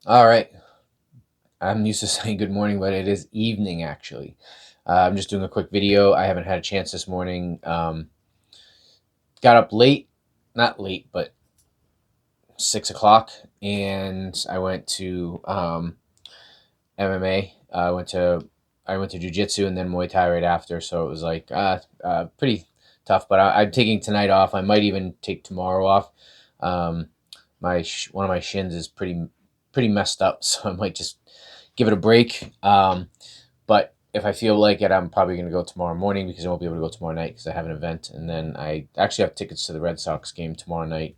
All right. I'm used to saying good morning, but it is evening actually. I'm just doing a quick video. I haven't had a chance this morning. Got up late, not late, but 6 o'clock, and I went to MMA. I went to Jiu-Jitsu and then Muay Thai right after. So it was like pretty tough. But I'm taking tonight off. I might even take tomorrow off. Um, one of my shins is pretty messed up, so I might just give it a break. But if I feel like it, I'm probably going to go tomorrow morning because I won't be able to go tomorrow night because I have an event, and then I actually have tickets to the Red Sox game tomorrow night.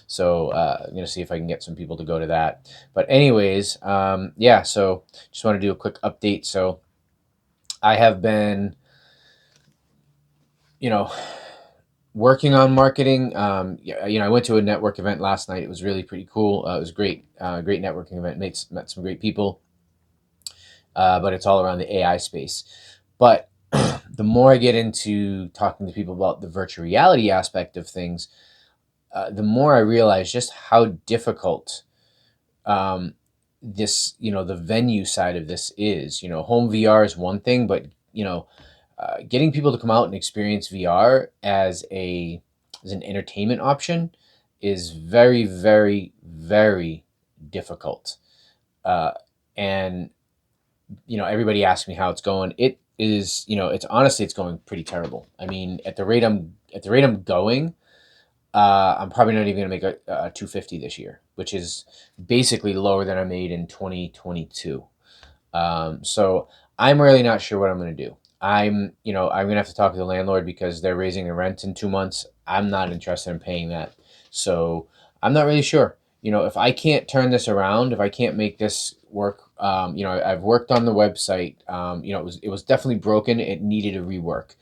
So I'm going to see if I can get some people to go to that. But anyways, yeah. So just want to do a quick update. So I have been, you know, working on marketing. I went to a network event last night. It was really pretty cool. It was great, great networking event. Met some great people. But it's all around the AI space. But the more I get into talking to people about the virtual reality aspect of things, the more I realize just how difficult um, the venue side of this is. Home VR is one thing, but getting people to come out and experience VR as an entertainment option is very, very, very difficult. Uh, and everybody asks me how it's going. It is, it's honestly, it's going pretty terrible. I mean, at the rate I'm going, I'm probably not even gonna make a 250 this year, which is basically lower than I made in 2022. So I'm really not sure what I'm gonna do. I'm gonna have to talk to the landlord because they're raising the rent in 2 months. I'm not interested in paying that, so I'm not really sure. If I can't turn this around, if I can't make this work, I've worked on the website. It was definitely broken. It needed a rework.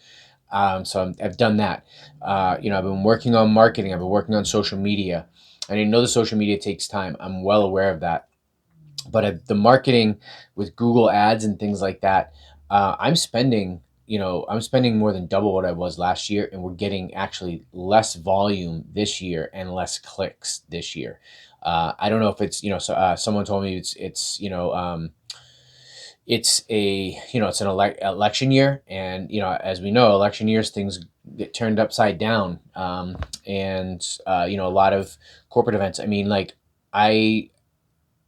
So I've done that. I've been working on marketing. I've been working on social media. And I know the social media takes time. I'm well aware of that. But the marketing with Google Ads and things like that, I'm spending more than double what I was last year, and we're getting actually less volume this year and less clicks this year. I don't know if it's someone told me it's an election year, and as we know, election years things get turned upside down, and a lot of corporate events. I mean, like I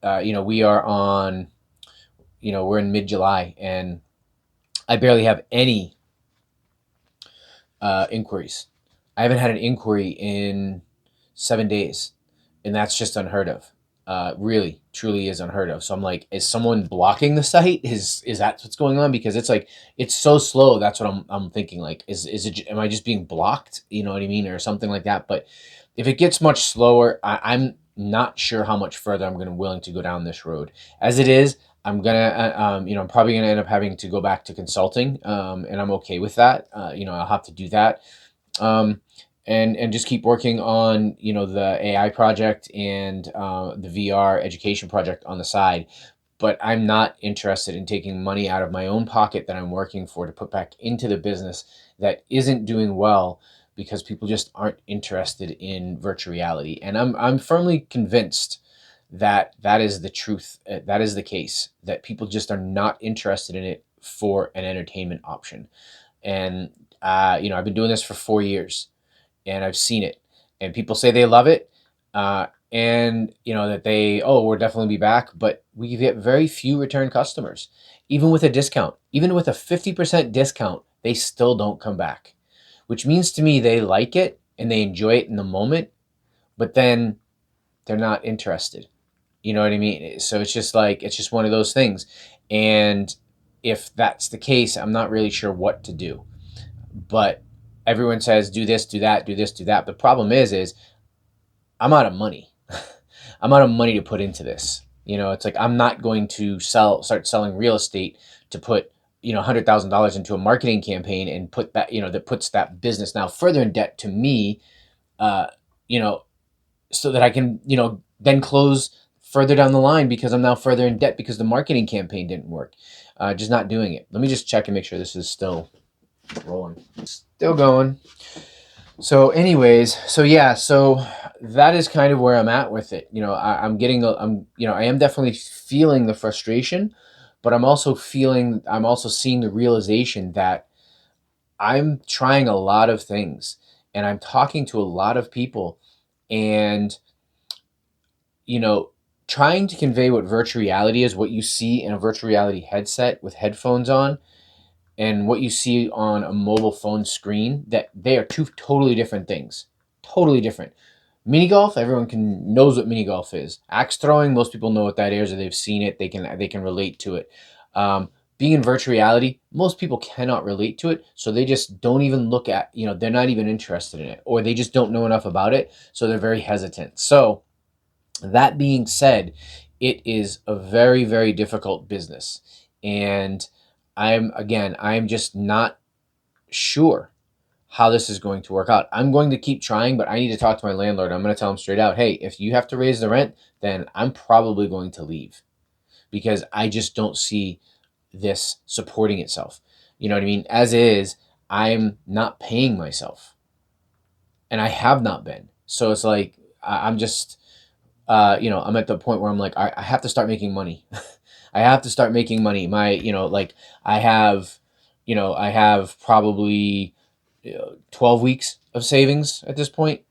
we are on, we're in mid-July, and I barely have any inquiries. I haven't had an inquiry in 7 days, and that's just unheard of. Really, truly is unheard of. So I'm like, is someone blocking the site? Is that what's going on? Because it's like it's so slow. That's what I'm thinking. Like, is it? Am I just being blocked? You know what I mean, or something like that. But if it gets much slower, I'm not sure how much further I'm going to willing to go down this road. As it is, I'm probably gonna end up having to go back to consulting, and I'm okay with that. I'll have to do that, um, and just keep working on the AI project and the VR education project on the side. But I'm not interested in taking money out of my own pocket that I'm working for to put back into the business that isn't doing well because people just aren't interested in virtual reality. And I'm firmly convinced that that is the truth. That is the case, that people just are not interested in it for an entertainment option. And I've been doing this for 4 years, and I've seen it. And people say they love it, and that we'll definitely be back, but we get very few return customers. Even with a discount, even with a 50% discount, they still don't come back, which means to me they like it and they enjoy it in the moment, but then they're not interested. You know what I mean? So it's just one of those things. And if that's the case, I'm not really sure what to do. But everyone says do this, do that, do this, do that. The problem is I'm out of money. I'm out of money to put into this. It's like I'm not going to start selling real estate to put $100,000 into a marketing campaign and put that that puts that business now further in debt to me. Uh, you know, so that I can, then close further down the line because I'm now further in debt because the marketing campaign didn't work. Just not doing it. Let me just check and make sure this is still rolling. Still going. So anyways, so yeah, so that is kind of where I'm at with it. I am definitely feeling the frustration, but I'm also seeing the realization that I'm trying a lot of things and I'm talking to a lot of people, and, you know, trying to convey what virtual reality is, what you see in a virtual reality headset with headphones on, and what you see on a mobile phone screen, that they are two totally different things. Totally different. Mini golf, everyone knows what mini golf is. Axe throwing, most people know what that is, or they've seen it. They can relate to it. Being in virtual reality, most people cannot relate to it, so they just don't even look at. They're not even interested in it, or they just don't know enough about it, so they're very hesitant. So that being said, it is a very, very difficult business, and I'm just not sure how this is going to work out. I'm going to keep trying, but I need to talk to my landlord. I'm going to tell him straight out, hey, if you have to raise the rent, then I'm probably going to leave, because I just don't see this supporting itself. You know what I mean? As is, I'm not paying myself, and I have not been. So it's like I'm just, I'm at the point where I'm like, I have to start making money. I have to start making money. I have, I have probably 12 weeks of savings at this point,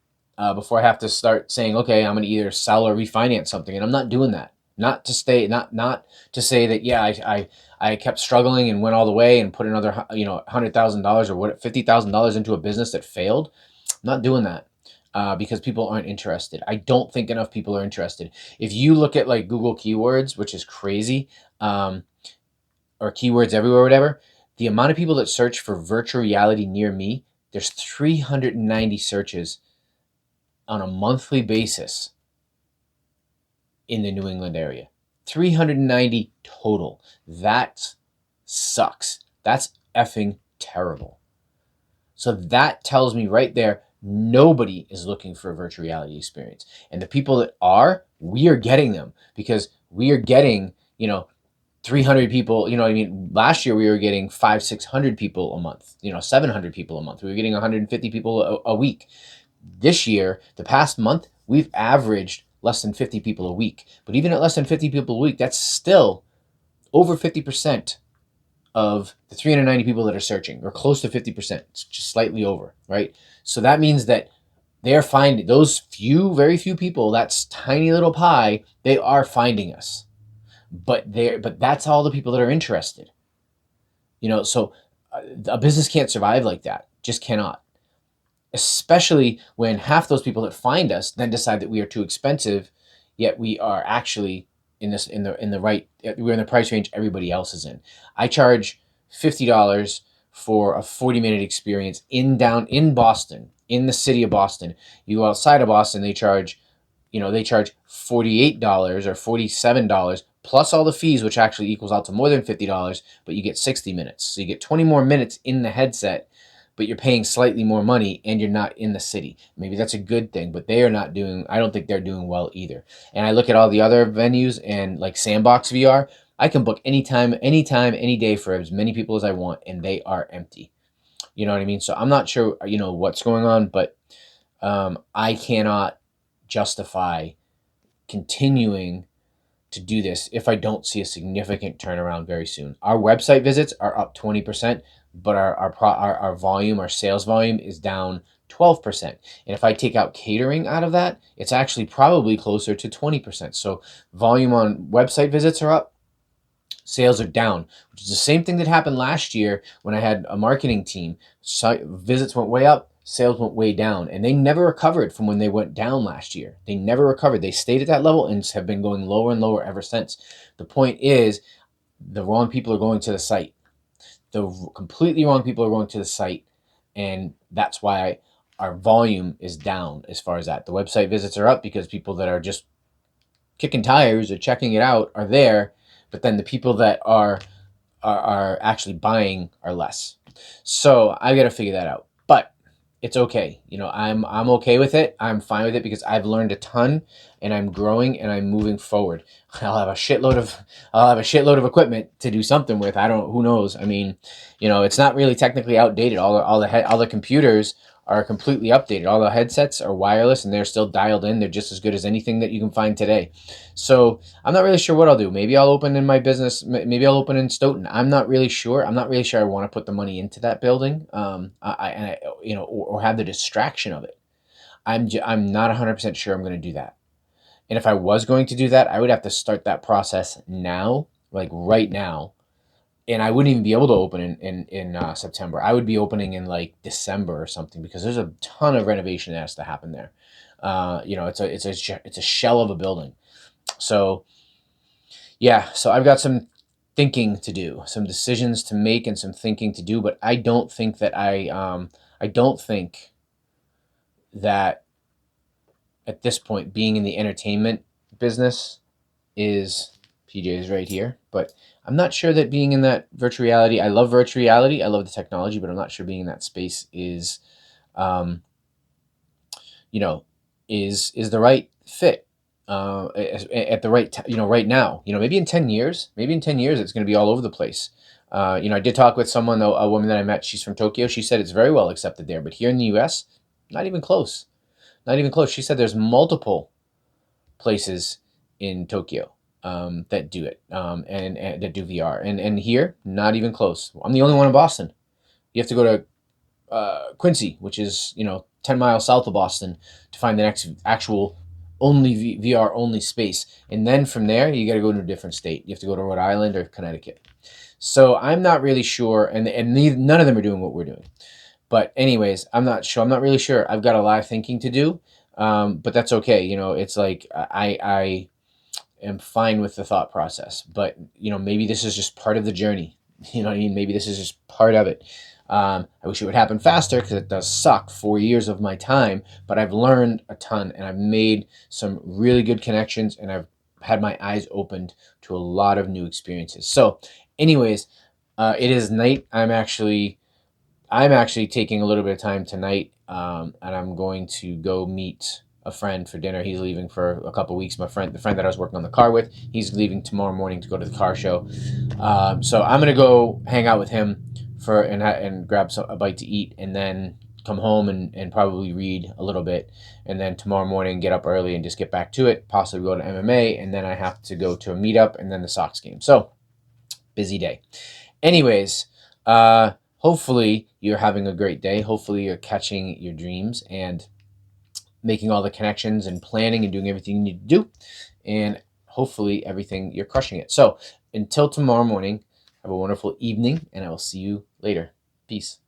before I have to start saying, okay, I'm going to either sell or refinance something. And I'm not doing that. Not to say that, yeah, I kept struggling and went all the way and put another, $100,000 or $50,000 into a business that failed. I'm not doing that. Because people aren't interested. I don't think enough people are interested. If you look at like Google keywords, which is crazy, or keywords everywhere, whatever, the amount of people that search for virtual reality near me, there's 390 searches on a monthly basis in the New England area. 390 total. That sucks. That's effing terrible. So that tells me right there, nobody is looking for a virtual reality experience. And the people that are, we are getting them, because we are getting, 300 people. Last year we were getting 600 people a month, 700 people a month. We were getting 150 people a week. This year, the past month, we've averaged less than 50 people a week. But even at less than 50 people a week, that's still over 50% of the 390 people that are searching, or close to 50%. It's just slightly over, right? So that means that they're finding those very few people, that's tiny little pie, they are finding us. But that's all the people that are interested. So a business can't survive like that. Just cannot. Especially when half those people that find us then decide that we are too expensive, yet we are actually we're in the price range everybody else is in. I charge $50 for a 40-minute experience in Boston, in the city of Boston. You go outside of Boston, they charge $48 or $47 plus all the fees, which actually equals out to more than $50, but you get 60 minutes. So you get 20 more minutes in the headset, but you're paying slightly more money and you're not in the city. Maybe that's a good thing, but I don't think they're doing well either. And I look at all the other venues, and like Sandbox VR, I can book anytime, any day for as many people as I want, and they are empty. You know what I mean? So I'm not sure, what's going on, but I cannot justify continuing to do this if I don't see a significant turnaround very soon. Our website visits are up 20%, but our volume, our sales volume, is down 12%. And if I take out catering out of that, it's actually probably closer to 20%. So volume on website visits are up, sales are down, which is the same thing that happened last year when I had a marketing team. Visits went way up, sales went way down, and they never recovered from when they went down last year. They never recovered. They stayed at that level and have been going lower and lower ever since. The point is, the wrong people are going to the site. The completely wrong people are going to the site, and that's why our volume is down as far as that. The website visits are up because people that are just kicking tires or checking it out are there, but then the people that are actually buying are less. So I got to figure that out. But it's okay. I'm okay with it. I'm fine with it because I've learned a ton, and I'm growing and I'm moving forward. I'll have a shitload of equipment to do something with. Who knows? It's not really technically outdated. All the computers are completely updated. All the headsets are wireless and they're still dialed in. They're just as good as anything that you can find today. So I'm not really sure what I'll do. Maybe I'll open in my business. Maybe I'll open in Stoughton. I'm not really sure. I'm not really sure I want to put the money into that building. Or have the distraction of it. I'm not 100% sure I'm going to do that. And if I was going to do that, I would have to start that process now, like right now. And I wouldn't even be able to open in September. I would be opening in like December or something because there's a ton of renovation that has to happen there. It's a shell of a building. So yeah, so I've got some thinking to do, some decisions to make, and some thinking to do. But I don't think that I don't think that at this point, being in the entertainment business is PJ's right here, but I'm not sure that being in that virtual reality. I love virtual reality. I love the technology, but I'm not sure being in that space is, um, you know, is the right fit at the right right now. Maybe in 10 years, it's going to be all over the place. I did talk with someone, though, a woman that I met. She's from Tokyo. She said it's very well accepted there, but here in the U.S., not even close. Not even close. She said there's multiple places in Tokyo that do it and that do VR. And here, not even close. I'm the only one in Boston. You have to go to Quincy, which is 10 miles south of Boston, to find the next actual only VR only space. And then from there, you got to go to a different state. You have to go to Rhode Island or Connecticut. So I'm not really sure, and none of them are doing what we're doing. But anyways, I'm not sure. I'm not really sure. I've got a lot of thinking to do, but that's okay. It's like I am fine with the thought process. But maybe this is just part of the journey. You know what I mean? Maybe this is just part of it. I wish it would happen faster because it does suck 4 years of my time. But I've learned a ton and I've made some really good connections and I've had my eyes opened to a lot of new experiences. So, anyways, it is night. I'm actually taking a little bit of time tonight, and I'm going to go meet a friend for dinner. He's leaving for a couple weeks. The friend that I was working on the car with, he's leaving tomorrow morning to go to the car show. So I'm gonna go hang out with him and grab a bite to eat, and then come home and probably read a little bit, and then tomorrow morning get up early and just get back to it. Possibly go to MMA, and then I have to go to a meetup, and then the Sox game. So busy day. Anyways, hopefully you're having a great day. Hopefully you're catching your dreams and making all the connections and planning and doing everything you need to do. And hopefully you're crushing it. So until tomorrow morning, have a wonderful evening and I will see you later. Peace.